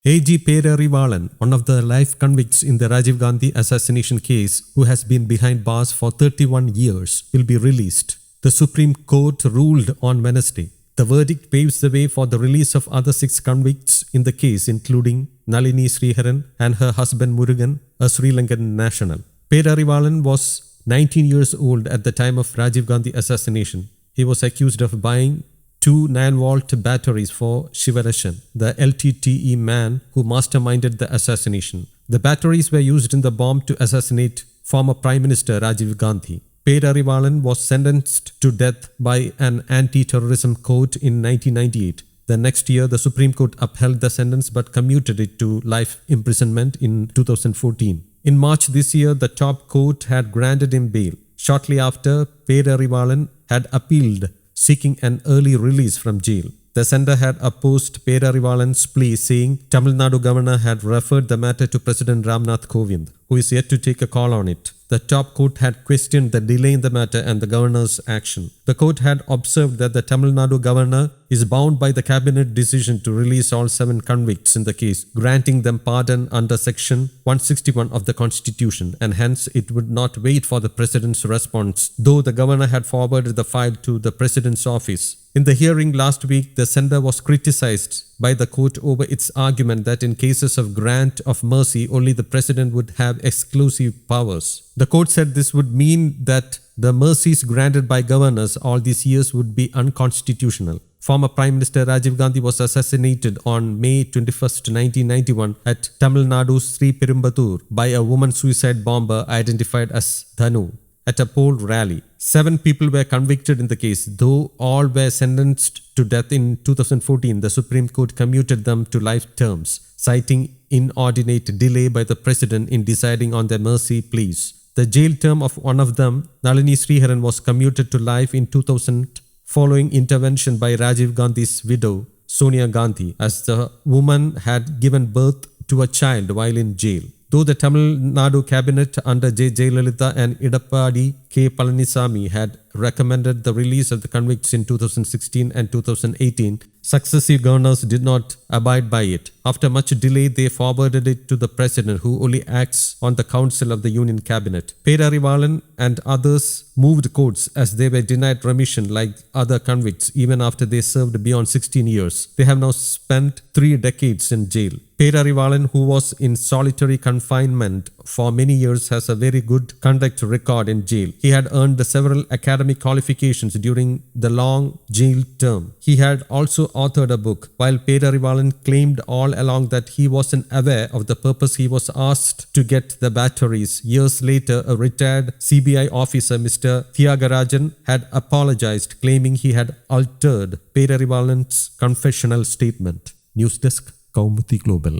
A.G. Perarivalan, one of the life convicts in the Rajiv Gandhi assassination case who has been behind bars for 31 years, will be released. The Supreme Court ruled on Wednesday. The verdict paves the way for the release of other 6 convicts in the case, including Nalini Sriharan and her husband Murugan, a Sri Lankan national. Perarivalan was 19 years old at the time of Rajiv Gandhi assassination. He was accused of buying 2 9-volt batteries for Shivarashan, the LTTE man who masterminded the assassination. The batteries were used in the bomb to assassinate former Prime Minister Rajiv Gandhi. Perarivalan was sentenced to death by an anti-terrorism court in 1998. The next year, the Supreme Court upheld the sentence but commuted it to life imprisonment in 2014. In March this year, the top court had granted him bail. Shortly after, Perarivalan had appealed, seeking an early release from jail. The centre had opposed Perarivalan's plea, saying Tamil Nadu governor had referred the matter to President Ramnath Kovind, who is yet to take a call on it. The top court had questioned the delay in the matter and the governor's action. The court had observed that the Tamil Nadu governor is bound by the cabinet decision to release all 7 convicts in the case, granting them pardon under section 161 of the constitution, and hence it would not wait for the president's response, though the governor had forwarded the file to the president's office. In the hearing last week, the centre was criticized by the court over its argument that in cases of grant of mercy, only the president would have exclusive powers. The court said this would mean that the mercies granted by governors all these years would be unconstitutional. Former Prime Minister Rajiv Gandhi was assassinated on May 21, 1991 at Tamil Nadu's Sri Perumbadur by a woman suicide bomber identified as Dhanu at a poll rally. 7 people were convicted in the case, though all were sentenced to death in 2014. The Supreme Court commuted them to life terms, citing inordinate delay by the president in deciding on their mercy pleas. The jail term of one of them, Nalini Sriharan, was commuted to life in 2000 following intervention by Rajiv Gandhi's widow, Sonia Gandhi, as the woman had given birth to a child while in jail. Though the Tamil Nadu cabinet under J. Jayalalitha and Edappadi K. Palanisamy had recommended the release of the convicts in 2016 and 2018, successive governors did not abide by it. After much delay, they forwarded it to the president, who only acts on the council of the union cabinet. Perarivalan and others moved courts as they were denied remission like other convicts even after they served beyond 16 years. They have now spent 3 decades in jail. Perarivalan, who was in solitary confinement for many years, has a very good conduct record in jail. He had earned several academic qualifications during the long jail term. He had also authored a book. While Perarivalan claimed all along that he wasn't aware of the purpose he was asked to get the batteries, years later a retired CBI officer, Mr. Thiagarajan, had apologized, claiming he had altered Perarivalan's confessional statement. News Desk, Kaumudy Global.